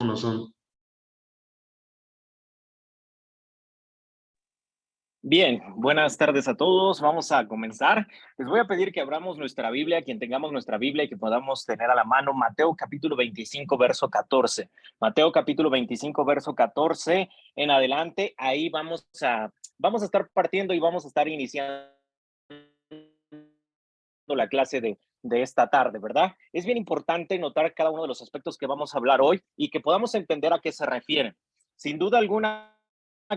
no son. Bien, buenas tardes a todos. Vamos a comenzar. Les voy a pedir que abramos nuestra Biblia, quien tengamos nuestra Biblia y que podamos tener a la mano Mateo capítulo 25, verso 14. Mateo capítulo 25, verso 14 en adelante. Ahí vamos a estar partiendo y vamos a estar iniciando la clase de esta tarde, ¿verdad? Es bien importante notar cada uno de los aspectos que vamos a hablar hoy y que podamos entender a qué se refieren. Sin duda alguna,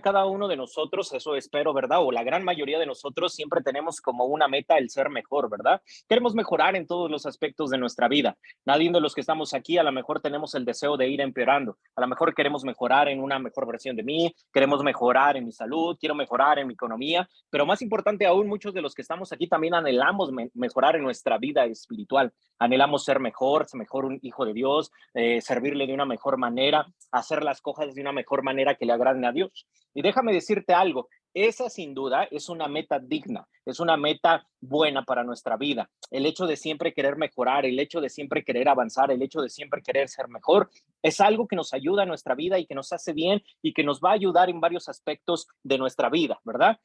cada uno de nosotros, eso espero, ¿verdad? O la gran mayoría de nosotros siempre tenemos como una meta el ser mejor, ¿verdad? Queremos mejorar en todos los aspectos de nuestra vida. Nadie de los que estamos aquí a lo mejor tenemos el deseo de ir empeorando. A lo mejor queremos mejorar en una mejor versión de mí, queremos mejorar en mi salud, quiero mejorar en mi economía, pero más importante aún, muchos de los que estamos aquí también anhelamos mejorar en nuestra vida espiritual. Anhelamos ser mejor un hijo de Dios, servirle de una mejor manera, hacer las cosas de una mejor manera que le agraden a Dios. Y déjame decirte algo, esa sin duda es una meta digna, es una meta buena para nuestra vida. El hecho de siempre querer mejorar, el hecho de siempre querer avanzar, el hecho de siempre querer ser mejor, es algo que nos ayuda a nuestra vida y que nos hace bien y que nos va a ayudar en varios aspectos de nuestra vida, ¿verdad?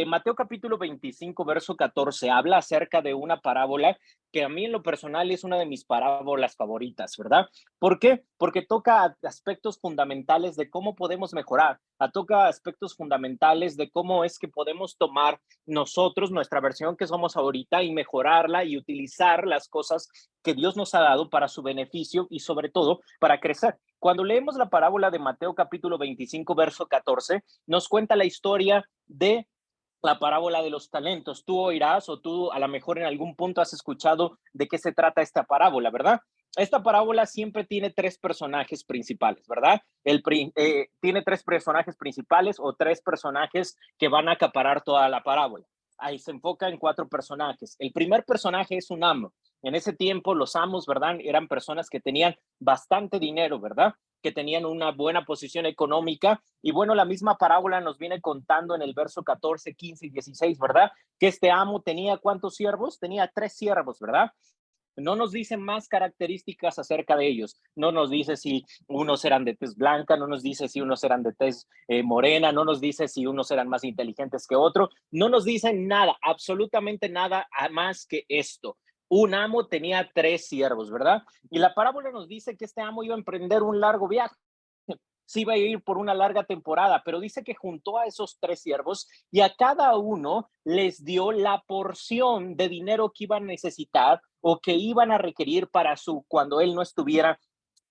Mateo capítulo 25, verso 14, habla acerca de una parábola que a mí en lo personal es una de mis parábolas favoritas, ¿verdad? ¿Por qué? Porque toca aspectos fundamentales de cómo podemos mejorar, toca aspectos fundamentales de cómo es que podemos tomar nosotros nuestra versión que somos ahorita y mejorarla y utilizar las cosas que Dios nos ha dado para su beneficio y sobre todo para crecer. Cuando leemos la parábola de Mateo capítulo 25, verso 14, nos cuenta la historia de la parábola de los talentos. Tú oirás o tú a lo mejor en algún punto has escuchado de qué se trata esta parábola, ¿verdad? Esta parábola siempre tiene tres personajes principales, ¿verdad? Tiene tres personajes principales o tres personajes que van a acaparar toda la parábola. Ahí se enfoca en cuatro personajes. El primer personaje es un amo. En ese tiempo los amos, ¿verdad? Eran personas que tenían bastante dinero, ¿verdad? Que tenían una buena posición económica. Y bueno, la misma parábola nos viene contando en el verso 14, 15 y 16, ¿verdad? Que este amo tenía ¿cuántos siervos? Tenía tres siervos, ¿verdad? No nos dice más características acerca de ellos. No nos dice si unos eran de tez blanca, no nos dice si unos eran de tez morena, no nos dice si unos eran más inteligentes que otro. No nos dice nada, absolutamente nada más que esto. Un amo tenía tres siervos, ¿verdad? Y la parábola nos dice que este amo iba a emprender un largo viaje. Sí iba a ir por una larga temporada, pero dice que juntó a esos tres siervos y a cada uno les dio la porción de dinero que iban a necesitar o que iban a requerir para cuando él no estuviera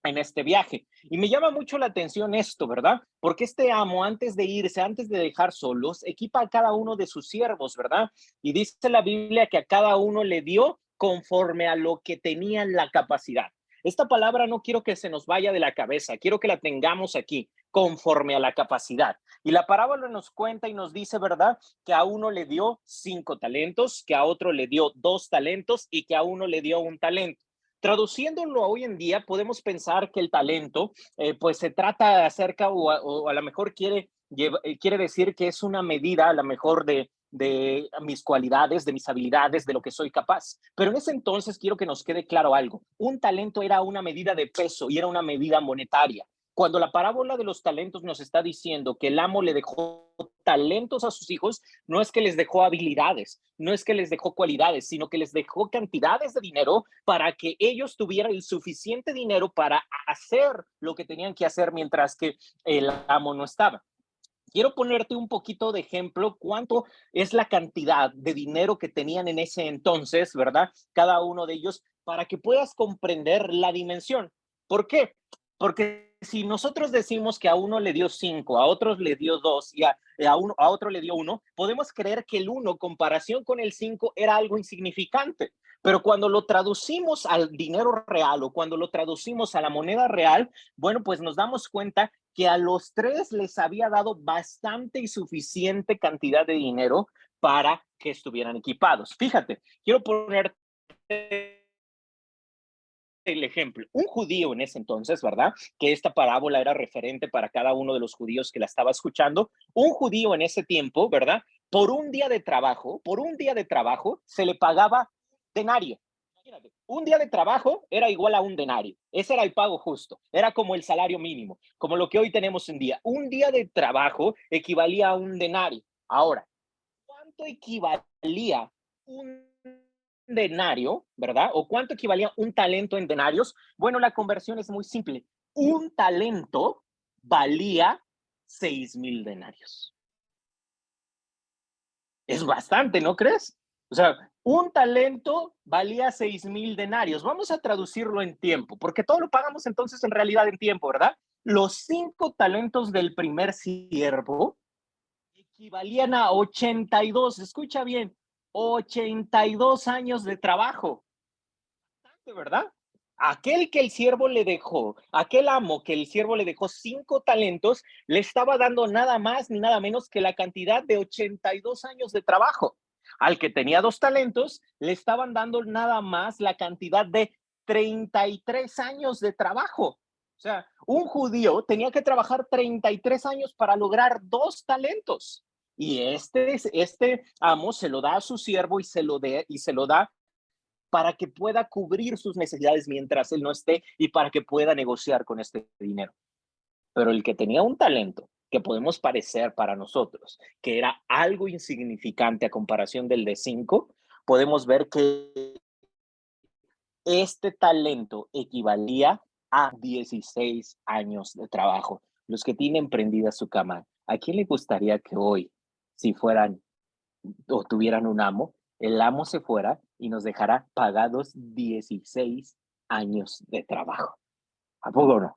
en este viaje. Y me llama mucho la atención esto, ¿verdad? Porque este amo, antes de irse, antes de dejar solos, equipa a cada uno de sus siervos, ¿verdad? Y dice la Biblia que a cada uno le dio conforme a lo que tenían la capacidad. Esta palabra no quiero que se nos vaya de la cabeza, quiero que la tengamos aquí, conforme a la capacidad. Y la parábola nos cuenta y nos dice, ¿verdad? Que a uno le dio 5 talentos, que a otro le dio 2 talentos y que a uno le dio 1 talento. Traduciéndolo hoy en día, podemos pensar que el talento, pues se trata acerca o a lo mejor quiere decir que es una medida a lo mejor de mis cualidades, de mis habilidades, de lo que soy capaz. Pero en ese entonces quiero que nos quede claro algo. Un talento era una medida de peso y era una medida monetaria. Cuando la parábola de los talentos nos está diciendo que el amo le dejó talentos a sus hijos, no es que les dejó habilidades, no es que les dejó cualidades, sino que les dejó cantidades de dinero para que ellos tuvieran el suficiente dinero para hacer lo que tenían que hacer mientras que el amo no estaba. Quiero ponerte un poquito de ejemplo cuánto es la cantidad de dinero que tenían en ese entonces, ¿verdad? Cada uno de ellos, para que puedas comprender la dimensión. ¿Por qué? Porque si nosotros decimos que a uno le dio 5, a otros le dio 2 y a otro le dio 1, podemos creer que el 1, comparación con el 5, era algo insignificante. Pero cuando lo traducimos al dinero real o cuando lo traducimos a la moneda real, bueno, pues nos damos cuenta que a los tres les había dado bastante y suficiente cantidad de dinero para que estuvieran equipados. Fíjate, quiero poner el ejemplo. Un judío en ese entonces, ¿verdad? Que esta parábola era referente para cada uno de los judíos que la estaba escuchando. Un judío en ese tiempo, ¿verdad? Por un día de trabajo se le pagaba denario. Imagínate, un día de trabajo era igual a un denario. Ese era el pago justo. Era como el salario mínimo, como lo que hoy tenemos en día. Un día de trabajo equivalía a un denario. Ahora, ¿cuánto equivalía un denario, verdad? ¿O cuánto equivalía un talento en denarios? Bueno, la conversión es muy simple. Un talento valía 6,000 denarios. Es bastante, ¿no crees? O sea, un talento valía 6,000 denarios. Vamos a traducirlo en tiempo, porque todo lo pagamos entonces en realidad en tiempo, ¿verdad? Los 5 talentos del primer siervo equivalían a 82, escucha bien, 82 años de trabajo, ¿verdad? Aquel que el siervo le dejó, aquel amo que el siervo le dejó 5 talentos, le estaba dando nada más ni nada menos que la cantidad de 82 años de trabajo. Al que tenía 2 talentos, le estaban dando nada más la cantidad de 33 años de trabajo. O sea, un judío tenía que trabajar 33 años para lograr 2 talentos. Y este amo se lo da a su siervo y se lo da para que pueda cubrir sus necesidades mientras él no esté y para que pueda negociar con este dinero. Pero el que tenía un talento que podemos parecer para nosotros que era algo insignificante a comparación del de 5, podemos ver que este talento equivalía a 16 años de trabajo. Los que tienen prendida su cama, ¿a quién le gustaría que hoy, si fueran o tuvieran un amo, el amo se fuera y nos dejara pagados 16 años de trabajo? ¿A poco no?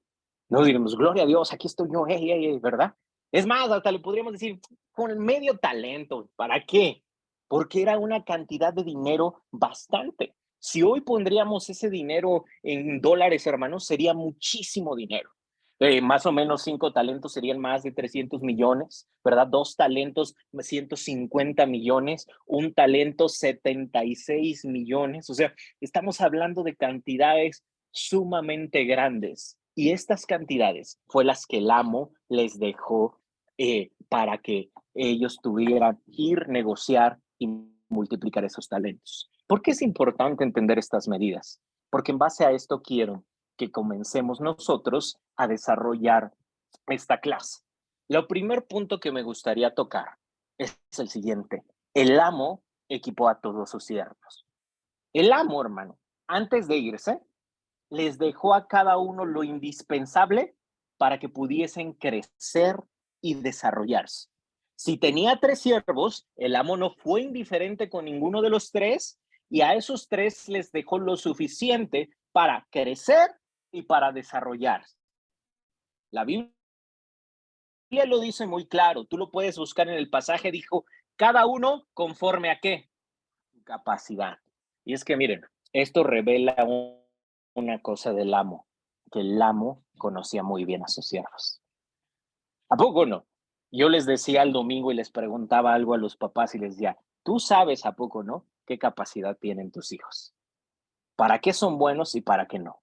No diremos, gloria a Dios, aquí estoy yo, hey, hey, hey, ¿verdad? Es más, hasta le podríamos decir, con el medio talento, ¿para qué? Porque era una cantidad de dinero bastante. Si hoy pondríamos ese dinero en dólares, hermanos, sería muchísimo dinero. Más o menos 5 talentos serían más de 300 millones, ¿verdad? 2 talentos, 150 millones, un talento, 76 millones. O sea, estamos hablando de cantidades sumamente grandes. Y estas cantidades fue las que el amo les dejó para que ellos tuvieran ir, negociar y multiplicar esos talentos. ¿Por qué es importante entender estas medidas? Porque en base a esto quiero que comencemos nosotros a desarrollar esta clase. Lo primer punto que me gustaría tocar es el siguiente. El amo equipó a todos sus siervos. El amo, hermano, antes de irse, les dejó a cada uno lo indispensable para que pudiesen crecer y desarrollarse. Si tenía 3 siervos, el amo no fue indiferente con ninguno de los 3 y a esos 3 les dejó lo suficiente para crecer y para desarrollarse. La Biblia lo dice muy claro, tú lo puedes buscar en el pasaje, dijo, cada uno conforme a qué capacidad. Y es que miren, esto revela una cosa del amo, que el amo conocía muy bien a sus siervos. ¿A poco no? Yo les decía el domingo y les preguntaba algo a los papás y les decía, tú sabes a poco no qué capacidad tienen tus hijos, para qué son buenos y para qué no.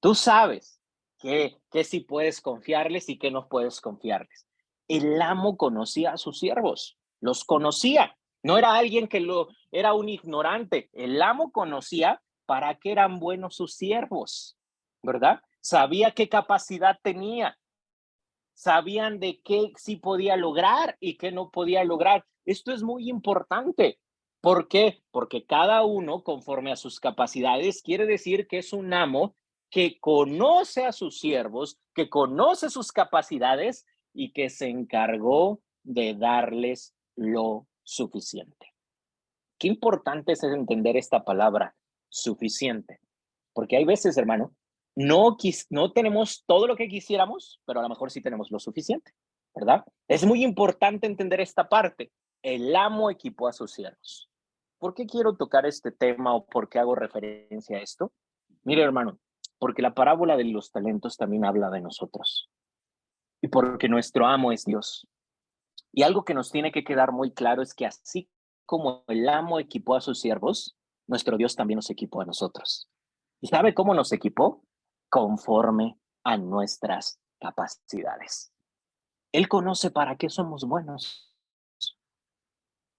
Tú sabes que sí puedes confiarles y que no puedes confiarles. El amo conocía a sus siervos, los conocía. No era alguien que era un ignorante. El amo conocía para qué eran buenos sus siervos, ¿verdad? Sabía qué capacidad tenía, sabían de qué sí podía lograr y qué no podía lograr. Esto es muy importante. ¿Por qué? Porque cada uno, conforme a sus capacidades, quiere decir que es un amo que conoce a sus siervos, que conoce sus capacidades y que se encargó de darles lo suficiente. Qué importante es entender esta palabra, suficiente. Porque hay veces, hermano, no tenemos todo lo que quisiéramos, pero a lo mejor sí tenemos lo suficiente, ¿verdad? Es muy importante entender esta parte. El amo equipó a sus siervos. ¿Por qué quiero tocar este tema o por qué hago referencia a esto? Mire, hermano, porque la parábola de los talentos también habla de nosotros y porque nuestro amo es Dios. Y algo que nos tiene que quedar muy claro es que así como el amo equipó a sus siervos, nuestro Dios también nos equipó a nosotros. ¿Y sabe cómo nos equipó? Conforme a nuestras capacidades. Él conoce para qué somos buenos.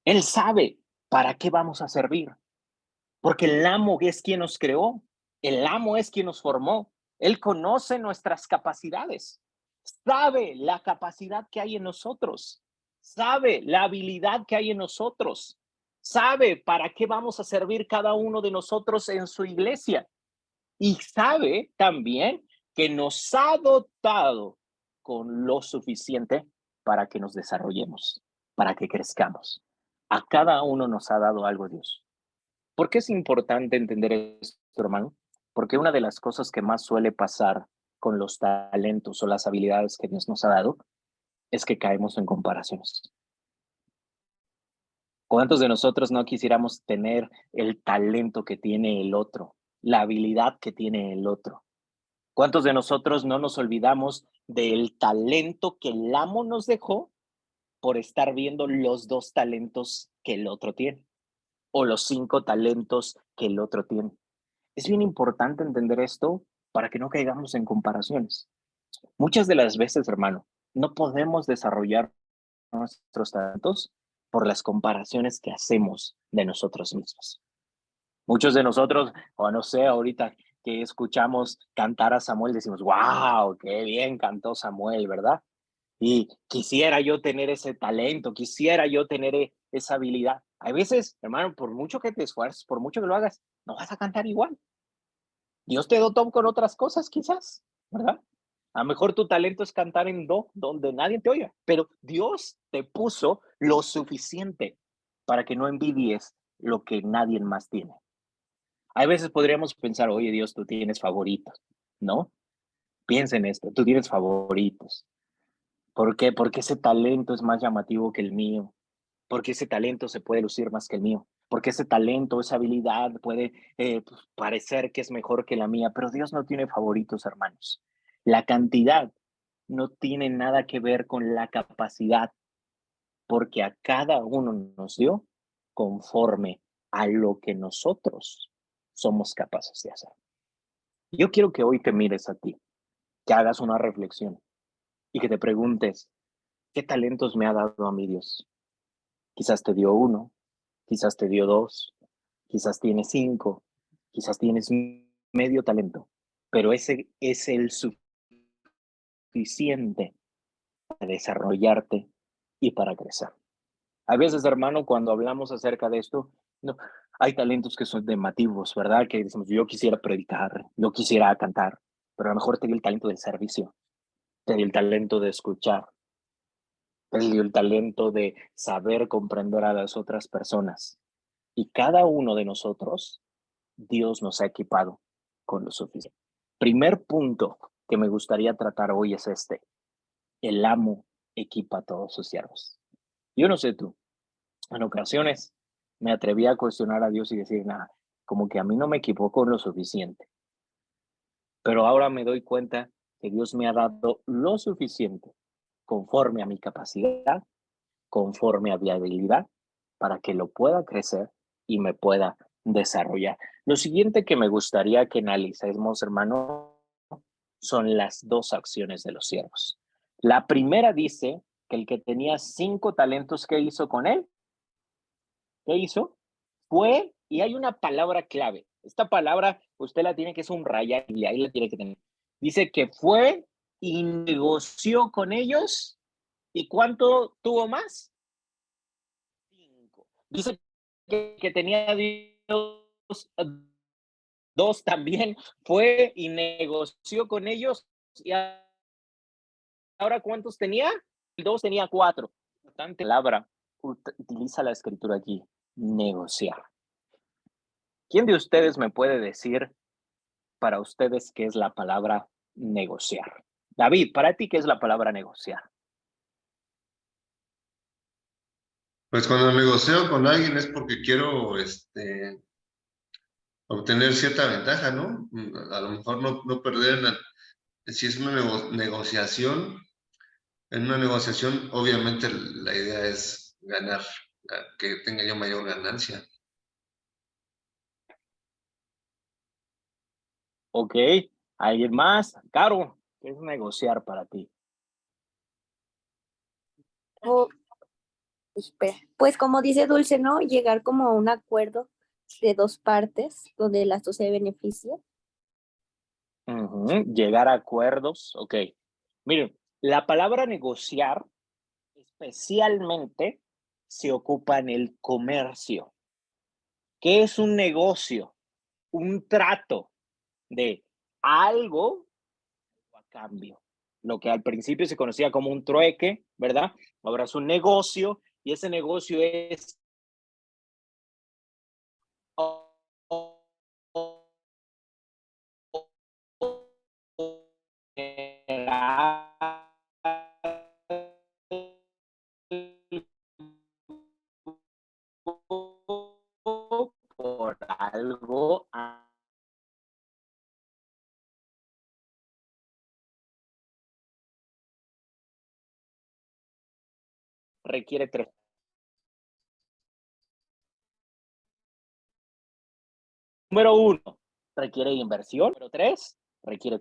Él sabe para qué vamos a servir. porque el amo es quien nos creó, el amo es quien nos formó, él conoce nuestras capacidades, sabe la capacidad que hay en nosotros, sabe la habilidad que hay en nosotros, sabe para qué vamos a servir cada uno de nosotros en su iglesia y sabe también que nos ha dotado con lo suficiente para que nos desarrollemos, para que crezcamos. A cada uno nos ha dado algo Dios. ¿Por qué es importante entender esto, hermano? Porque una de las cosas que más suele pasar con los talentos o las habilidades que Dios nos ha dado es que caemos en comparaciones. ¿Cuántos de nosotros no quisiéramos tener el talento que tiene el otro, la habilidad que tiene el otro? ¿Cuántos de nosotros no nos olvidamos del talento que el amo nos dejó por estar viendo los 2 talentos que el otro tiene o los 5 talentos que el otro tiene? Es bien importante entender esto para que no caigamos en comparaciones. Muchas de las veces, hermano, no podemos desarrollar nuestros talentos por las comparaciones que hacemos de nosotros mismos. Muchos de nosotros, o no sé, ahorita que escuchamos cantar a Samuel, decimos, wow, qué bien cantó Samuel, ¿verdad? Y quisiera yo tener ese talento, quisiera yo tener esa habilidad. Hay veces, hermano, por mucho que te esfuerces, por mucho que lo hagas, no vas a cantar igual. Dios te dotó con otras cosas, quizás, ¿verdad? A lo mejor tu talento es cantar en do, donde nadie te oiga, pero Dios te puso lo suficiente para que no envidies lo que nadie más tiene. Hay veces podríamos pensar, oye Dios, tú tienes favoritos, ¿no? Piensa en esto, tú tienes favoritos. ¿Por qué? Porque ese talento es más llamativo que el mío, porque ese talento se puede lucir más que el mío, porque ese talento, esa habilidad puede pues, parecer que es mejor que la mía, pero Dios no tiene favoritos, hermanos. La cantidad no tiene nada que ver con la capacidad, porque a cada uno nos dio conforme a lo que nosotros somos capaces de hacer. Yo quiero que hoy te mires a ti, que hagas una reflexión y que te preguntes, ¿qué talentos me ha dado a mí Dios? Quizás te dio 1, quizás te dio 2, quizás tienes 5, quizás tienes medio talento, pero ese es el suficiente para desarrollarte y para crecer. A veces, hermano, cuando hablamos acerca de esto, no, hay talentos que son llamativos, ¿verdad? Que decimos, yo quisiera predicar, yo quisiera cantar, pero a lo mejor te dio el talento del servicio, te dio el talento de escuchar, te dio el talento de saber comprender a las otras personas. Y cada uno de nosotros, Dios nos ha equipado con lo suficiente. Primer punto que me gustaría tratar hoy es este. El amo equipa a todos sus siervos. Yo no sé tú, en ocasiones me atreví a cuestionar a Dios y decir, nada, como que a mí no me equipó con lo suficiente. Pero ahora me doy cuenta que Dios me ha dado lo suficiente conforme a mi capacidad, conforme a mi habilidad, para que lo pueda crecer y me pueda desarrollar. Lo siguiente que me gustaría que analicemos, hermano, son las 2 acciones de los siervos. La primera dice que el que tenía 5 talentos, ¿qué hizo con él? ¿Qué hizo? Fue, y hay una palabra clave. Esta palabra usted la tiene que subrayar y ahí la tiene que tener. Dice que fue y negoció con ellos. ¿Y cuánto tuvo más? 5. Dice que tenía dos también. Fue y negoció con ellos. ¿Y ahora cuántos tenía? 2 tenía 4. Importante palabra. Utiliza la escritura aquí. Negociar. ¿Quién de ustedes me puede decir para ustedes qué es la palabra negociar? David, para ti, ¿qué es la palabra negociar? Pues cuando negocio con alguien es porque quiero obtener cierta ventaja, ¿no? A lo mejor no perder, si es una negociación, en una negociación obviamente la idea es ganar, que tenga yo mayor ganancia. Ok, ¿alguien más? Caro, ¿qué es negociar para ti? O, espera, pues como dice Dulce, ¿no? Llegar como a un acuerdo de dos partes donde las dos se benefician. Llegar a acuerdos, ok. Miren, la palabra negociar especialmente se ocupa en el comercio. ¿Qué es un negocio? Un trato de algo a cambio. Lo que al principio se conocía como un trueque, ¿verdad? Ahora es un negocio y ese negocio es por algo requiere tres. Número uno, requiere inversión. Número tres, requiere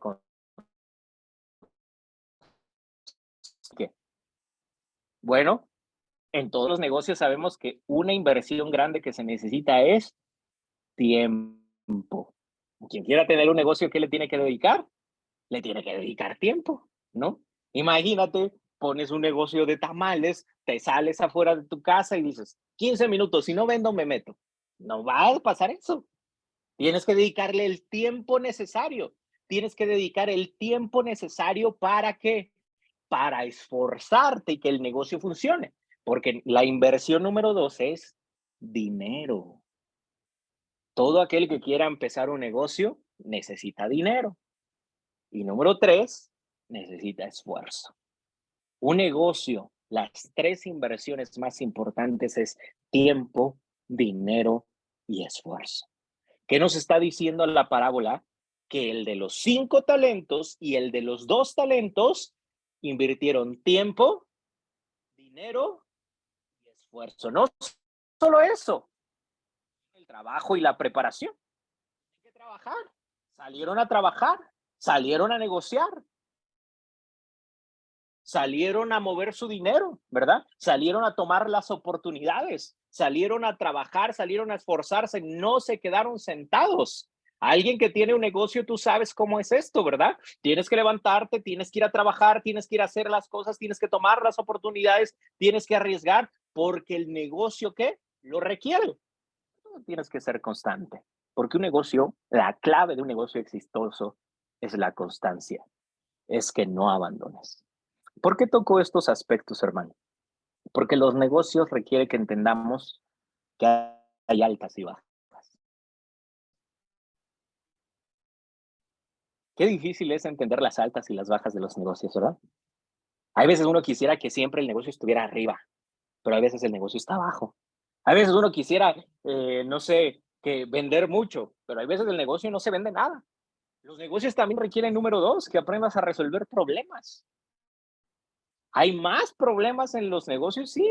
¿qué? Bueno, en todos los negocios sabemos que una inversión grande que se necesita es tiempo. Quien quiera tener un negocio, ¿qué le tiene que dedicar? Le tiene que dedicar tiempo, ¿no? Imagínate, pones un negocio de tamales, te sales afuera de tu casa y dices, 15 minutos, si no vendo, me meto. No va a pasar eso. Tienes que dedicarle el tiempo necesario. Tienes que dedicar el tiempo necesario para qué? Para esforzarte y que el negocio funcione. Porque la inversión número 2 es dinero. Todo aquel que quiera empezar un negocio necesita dinero. Y número 3, necesita esfuerzo. Un negocio, las 3 inversiones más importantes es tiempo, dinero y esfuerzo. ¿Qué nos está diciendo la parábola? Que el de los 5 talentos y el de los 2 talentos invirtieron tiempo, dinero y esfuerzo. No solo eso, el trabajo y la preparación. Hay que trabajar. Salieron a trabajar, salieron a negociar, salieron a mover su dinero, ¿verdad? Salieron a tomar las oportunidades, salieron a trabajar, salieron a esforzarse, no se quedaron sentados. Alguien que tiene un negocio, tú sabes cómo es esto, ¿verdad? Tienes que levantarte, tienes que ir a trabajar, tienes que ir a hacer las cosas, tienes que tomar las oportunidades, tienes que arriesgar, porque el negocio, ¿qué? Lo requiere. Tienes que ser constante, porque un negocio, la clave de un negocio exitoso es la constancia, es que no abandones. ¿Por qué toco estos aspectos, hermano? Porque los negocios requieren que entendamos que hay altas y bajas. Qué difícil es entender las altas y las bajas de los negocios, ¿verdad? Hay veces uno quisiera que siempre el negocio estuviera arriba, pero a veces el negocio está abajo. A veces uno quisiera, no sé, que vender mucho, pero hay veces el negocio no se vende nada. Los negocios también requieren, número 2, que aprendas a resolver problemas. ¿Hay más problemas en los negocios? Sí.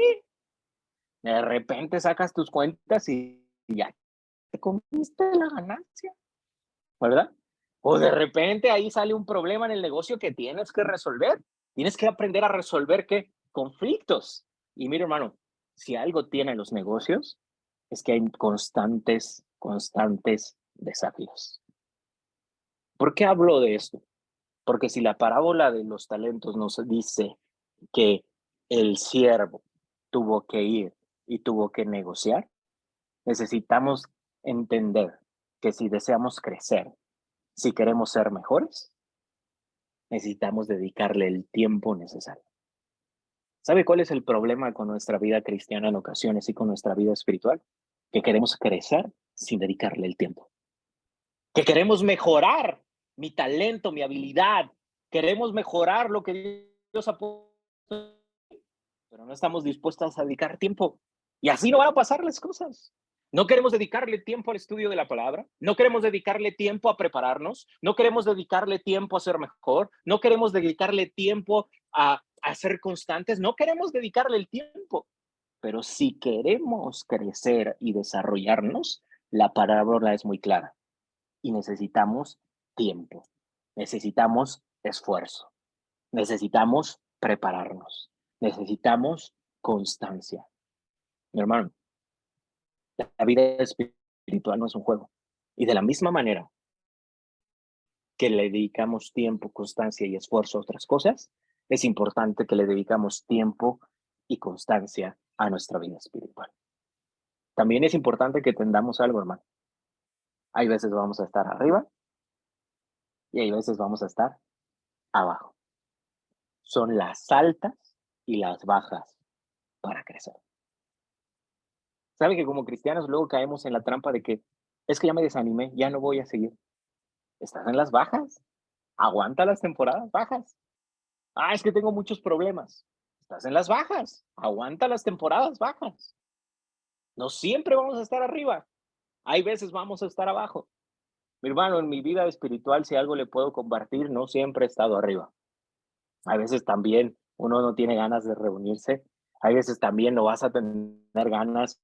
De repente sacas tus cuentas y ya te comiste la ganancia, ¿verdad? O de repente ahí sale un problema en el negocio que tienes que resolver. Tienes que aprender a resolver qué conflictos. Y mira, hermano, si algo tienen los negocios, es que hay constantes desafíos. ¿Por qué hablo de esto? Porque si la parábola de los talentos nos dice que el siervo tuvo que ir y tuvo que negociar, necesitamos entender que si deseamos crecer, si queremos ser mejores, necesitamos dedicarle el tiempo necesario. ¿Sabe cuál es el problema con nuestra vida cristiana en ocasiones y con nuestra vida espiritual? Que queremos crecer sin dedicarle el tiempo. Que queremos mejorar mi talento, mi habilidad. Queremos mejorar lo que Dios ha puesto, pero no estamos dispuestos a dedicar tiempo. Y así no van a pasar las cosas. No queremos dedicarle tiempo al estudio de la palabra, no queremos dedicarle tiempo a prepararnos, no queremos dedicarle tiempo a ser mejor, no queremos dedicarle tiempo a ser constantes, no queremos dedicarle el tiempo. Pero si queremos crecer y desarrollarnos, la parábola es muy clara y necesitamos tiempo, necesitamos esfuerzo, necesitamos prepararnos, necesitamos constancia. Mi hermano, la vida espiritual espiritual no es un juego. Y de la misma manera que le dedicamos tiempo, constancia y esfuerzo a otras cosas, es importante que le dedicamos tiempo y constancia a nuestra vida espiritual. También es importante que entendamos algo, hermano. Hay veces vamos a estar arriba y hay veces vamos a estar abajo. Son las altas y las bajas para crecer. ¿Sabe que como cristianos luego caemos en la trampa de que es que ya me desanimé, ya no voy a seguir? Estás en las bajas. Aguanta las temporadas bajas. Ah, es que tengo muchos problemas. Estás en las bajas. Aguanta las temporadas bajas. No siempre vamos a estar arriba. Hay veces vamos a estar abajo. Mi hermano, en mi vida espiritual, si algo le puedo compartir, no siempre he estado arriba. A veces también uno no tiene ganas de reunirse. Hay veces también no vas a tener ganas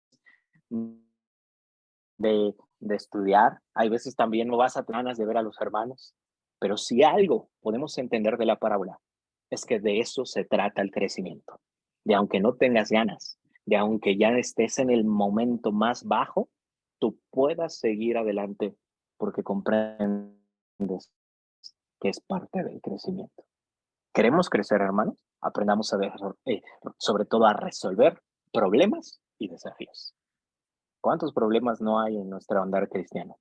de estudiar. Hay veces también no vas a tener ganas de ver a los hermanos. Pero si algo podemos entender de la parábola, es que de eso se trata el crecimiento. De aunque no tengas ganas, de aunque ya estés en el momento más bajo, tú puedas seguir adelante porque comprendes que es parte del crecimiento. ¿Queremos crecer, hermanos? Aprendamos a ver, sobre todo a resolver problemas y desafíos. ¿Cuántos problemas no hay en nuestro andar cristiano?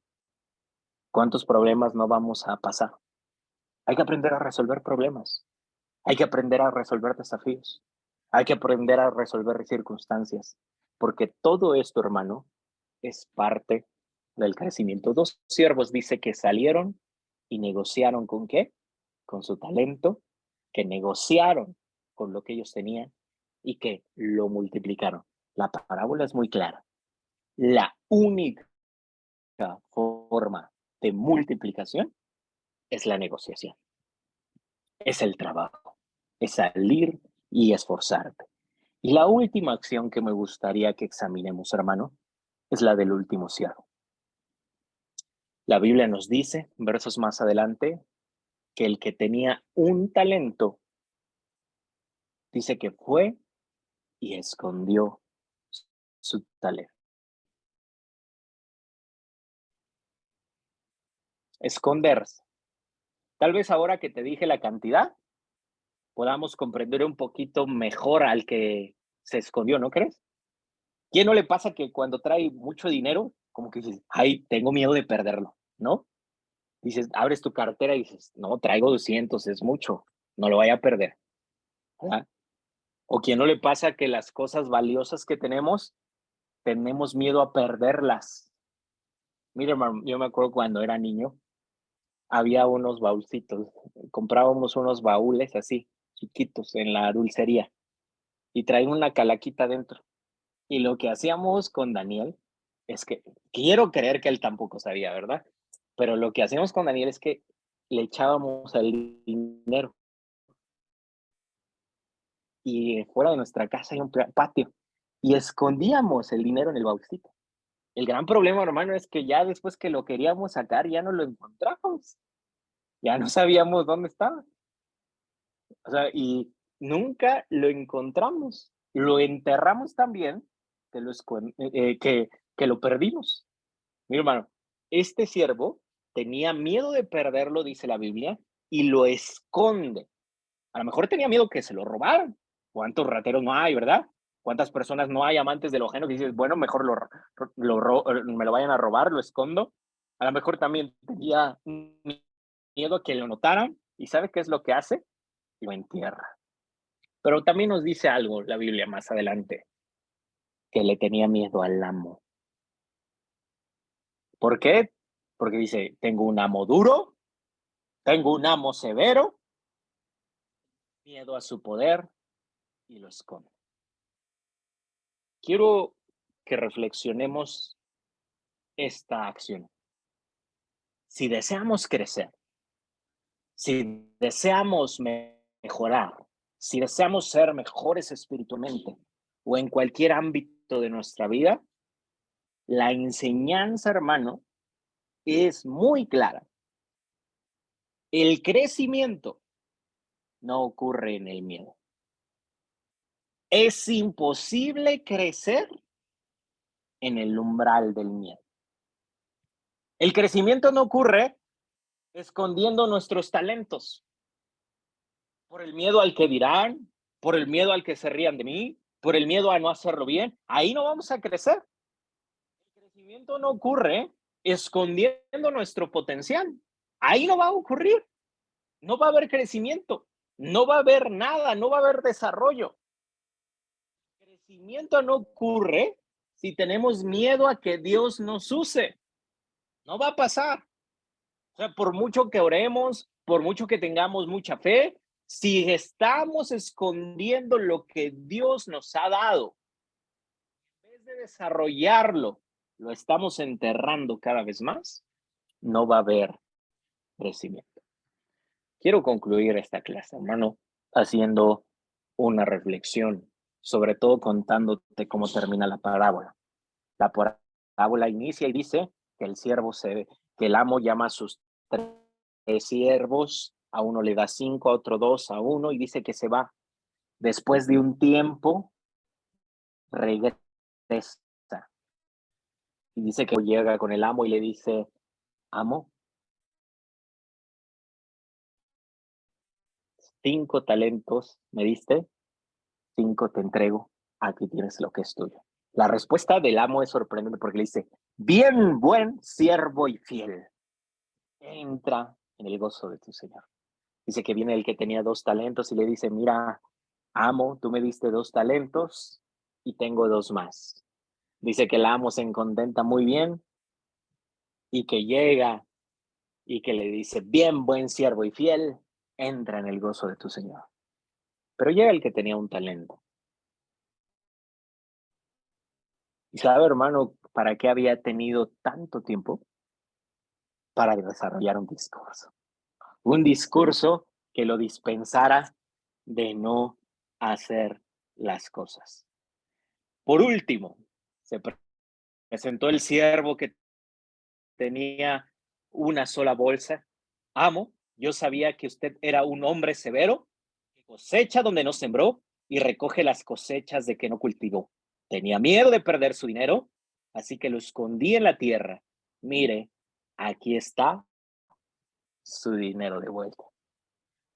¿Cuántos problemas no vamos a pasar? Hay que aprender a resolver problemas. Hay que aprender a resolver desafíos. Hay que aprender a resolver circunstancias. Porque todo esto, hermano, es parte del crecimiento. Dos siervos dice que salieron y negociaron ¿con qué? Con su talento, que negociaron con lo que ellos tenían y que lo multiplicaron. La parábola es muy clara. La única forma de multiplicación es la negociación, es el trabajo, es salir y esforzarte. Y la última acción que me gustaría que examinemos, hermano, es la del último siervo. La Biblia nos dice, versos más adelante, que el que tenía un talento, dice que fue y escondió su talento. Esconderse. Tal vez ahora que te dije la cantidad, podamos comprender un poquito mejor al que se escondió, ¿no crees? ¿Quién no le pasa que cuando trae mucho dinero, como que dices, ay, tengo miedo de perderlo, ¿no? Dices, abres tu cartera y dices, no, traigo 200, es mucho, no lo vaya a perder, ¿verdad? O quién no le pasa que las cosas valiosas que tenemos miedo a perderlas. Mire, hermano, yo me acuerdo cuando era niño, había unos baúlcitos, comprábamos unos baúles así, chiquitos, en la dulcería, y traían una calaquita dentro. Y lo que hacíamos con Daniel es que, quiero creer que él tampoco sabía, ¿verdad? Pero lo que hacíamos con Daniel es que le echábamos el dinero y fuera de nuestra casa hay un patio y escondíamos el dinero en el baúlcito. El gran problema, hermano, es que ya después que lo queríamos sacar, ya no lo encontramos. Ya no sabíamos dónde estaba. O sea, y nunca lo encontramos. Lo enterramos también que que lo perdimos. Mi hermano, este siervo tenía miedo de perderlo, dice la Biblia, y lo esconde. A lo mejor tenía miedo que se lo robaran. ¿Cuántos rateros no hay, verdad? ¿Cuántas personas no hay amantes de lo ajeno que dices, bueno, mejor me lo vayan a robar, lo escondo? A lo mejor también tenía miedo a que lo notaran. ¿Y sabe qué es lo que hace? Lo entierra. Pero también nos dice algo la Biblia más adelante, que le tenía miedo al amo. ¿Por qué? Porque dice, tengo un amo duro, tengo un amo severo, miedo a su poder y lo esconde. Quiero que reflexionemos esta acción. Si deseamos crecer, si deseamos mejorar, si deseamos ser mejores espiritualmente o en cualquier ámbito de nuestra vida, la enseñanza, hermano, es muy clara. El crecimiento no ocurre en el miedo. Es imposible crecer en el umbral del miedo. El crecimiento no ocurre escondiendo nuestros talentos por el miedo al que dirán, por el miedo al que se rían de mí, por el miedo a no hacerlo bien. Ahí no vamos a crecer. El crecimiento no ocurre escondiendo nuestro potencial. Ahí no va a ocurrir. No va a haber crecimiento. No va a haber nada. No va a haber desarrollo. El crecimiento no ocurre si tenemos miedo a que Dios nos use. No va a pasar. O sea, por mucho que oremos, por mucho que tengamos mucha fe, si estamos escondiendo lo que Dios nos ha dado, en vez de desarrollarlo, lo estamos enterrando cada vez más, no va a haber crecimiento. Quiero concluir esta clase, hermano, haciendo una reflexión, sobre todo contándote cómo termina la parábola. La parábola inicia y dice que que el amo llama a sus 3 siervos, a uno le da 5, a otro 2, a uno, y dice que se va. Después de un tiempo, regresa. Y dice que llega con el amo y le dice, amo, 5 talentos me diste, 5 te entrego, aquí tienes lo que es tuyo. La respuesta del amo es sorprendente porque le dice, bien, buen siervo y fiel, entra en el gozo de tu Señor. Dice que viene el que tenía 2 talentos y le dice, mira, amo, tú me diste 2 talentos y tengo 2 más. Dice que el amo se contenta muy bien y que llega y que le dice, bien, buen siervo y fiel, entra en el gozo de tu Señor. Pero llega el que tenía un talento. Y sabe, hermano, ¿para qué había tenido tanto tiempo? Para desarrollar un discurso. Un discurso que lo dispensara de no hacer las cosas. Por último, se presentó el siervo que tenía una sola bolsa. Amo, yo sabía que usted era un hombre severo, que cosecha donde no sembró y recoge las cosechas de que no cultivó. Tenía miedo de perder su dinero, así que lo escondí en la tierra. Mire, aquí está su dinero de vuelta.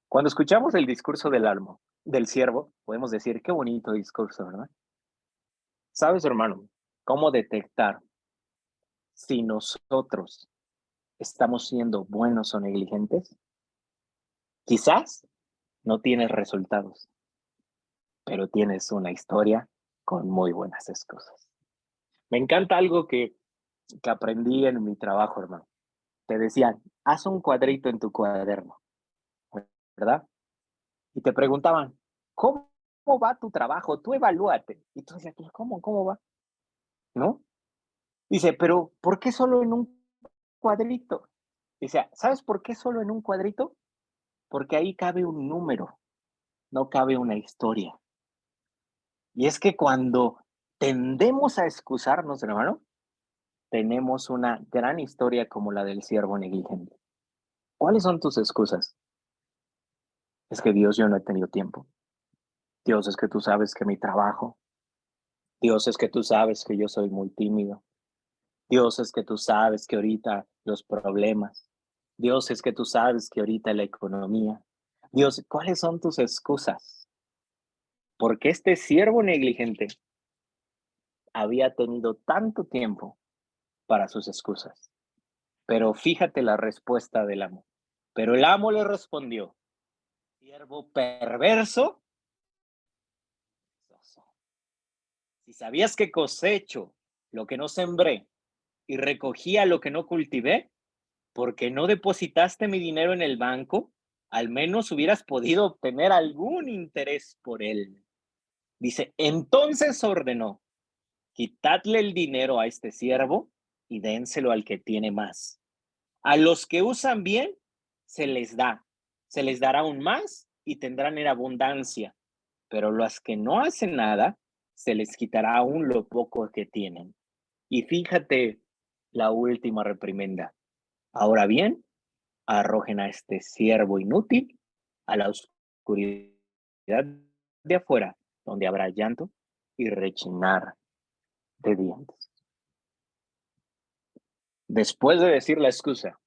Cuando escuchamos el discurso del siervo, podemos decir, qué bonito discurso, ¿verdad? ¿Sabes, hermano, cómo detectar si nosotros estamos siendo buenos o negligentes? Quizás no tienes resultados, pero tienes una historia con muy buenas excusas. Me encanta algo que aprendí en mi trabajo, hermano. Te decían, haz un cuadrito en tu cuaderno, ¿verdad? Y te preguntaban, ¿cómo va tu trabajo? Tú evalúate. Y tú decías, ¿cómo va? ¿No? Dice, pero ¿por qué solo en un cuadrito? Dice, ¿sabes por qué solo en un cuadrito? Porque ahí cabe un número, no cabe una historia. Y es que cuando tendemos a excusarnos, hermano, tenemos una gran historia como la del siervo negligente. ¿Cuáles son tus excusas? Es que Dios, yo no he tenido tiempo. Dios, es que tú sabes que mi trabajo. Dios, es que tú sabes que yo soy muy tímido. Dios, es que tú sabes que ahorita los problemas. Dios, es que tú sabes que ahorita la economía. Dios, ¿cuáles son tus excusas? Porque este siervo negligente había tenido tanto tiempo para sus excusas. Pero fíjate la respuesta del amo. Pero el amo le respondió, siervo perverso. Si sabías que cosecho lo que no sembré y recogía lo que no cultivé, ¿por qué no depositaste mi dinero en el banco? Al menos hubieras podido obtener algún interés por él. Dice, entonces ordenó, quitadle el dinero a este siervo y dénselo al que tiene más. A los que usan bien, se les dará aún más y tendrán en abundancia, pero los que no hacen nada, se les quitará aún lo poco que tienen. Y fíjate la última reprimenda. Ahora bien, arrojen a este siervo inútil a la oscuridad de afuera, donde habrá llanto y rechinar de dientes. Después de decir la excusa,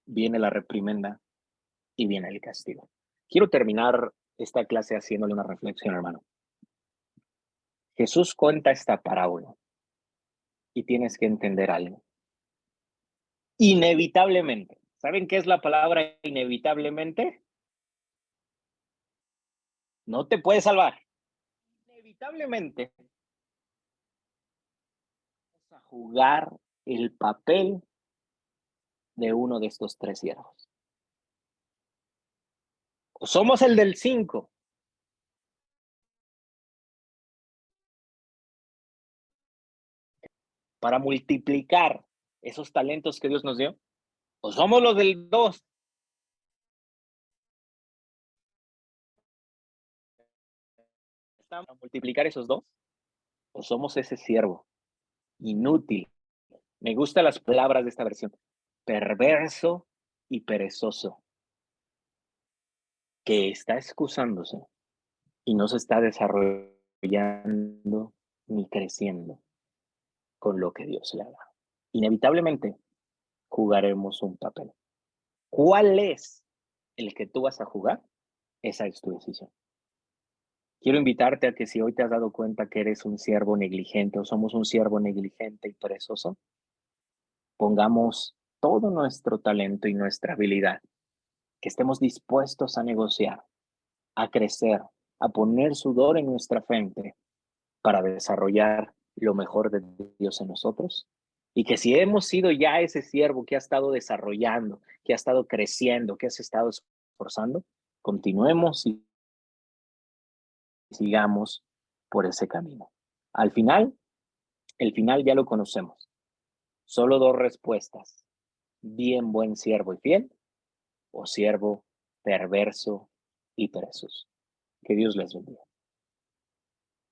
viene la reprimenda y viene el castigo. Quiero terminar esta clase haciéndole una reflexión, hermano. Jesús cuenta esta parábola y tienes que entender algo. Inevitablemente. ¿Saben qué es la palabra inevitablemente? No te puedes salvar. Inevitablemente vas a jugar el papel de uno de estos tres siervos. O somos el del 5. Para multiplicar esos talentos que Dios nos dio. O somos los del 2. ¿Estamos para multiplicar esos 2? O somos ese siervo inútil. Me gustan las palabras de esta versión. Perverso y perezoso. Que está excusándose y no se está desarrollando ni creciendo con lo que Dios le da. Inevitablemente jugaremos un papel. ¿Cuál es el que tú vas a jugar? Esa es tu decisión. Quiero invitarte a que si hoy te has dado cuenta que eres un siervo negligente o somos un siervo negligente y perezoso, pongamos todo nuestro talento y nuestra habilidad, que estemos dispuestos a negociar, a crecer, a poner sudor en nuestra frente para desarrollar lo mejor de Dios en nosotros. Y que si hemos sido ya ese siervo que ha estado desarrollando, que ha estado creciendo, que has estado esforzando, continuemos y sigamos por ese camino. Al final, el final ya lo conocemos. Solo dos respuestas. Bien, buen siervo y fiel, o siervo perverso y perezoso. Que Dios les bendiga.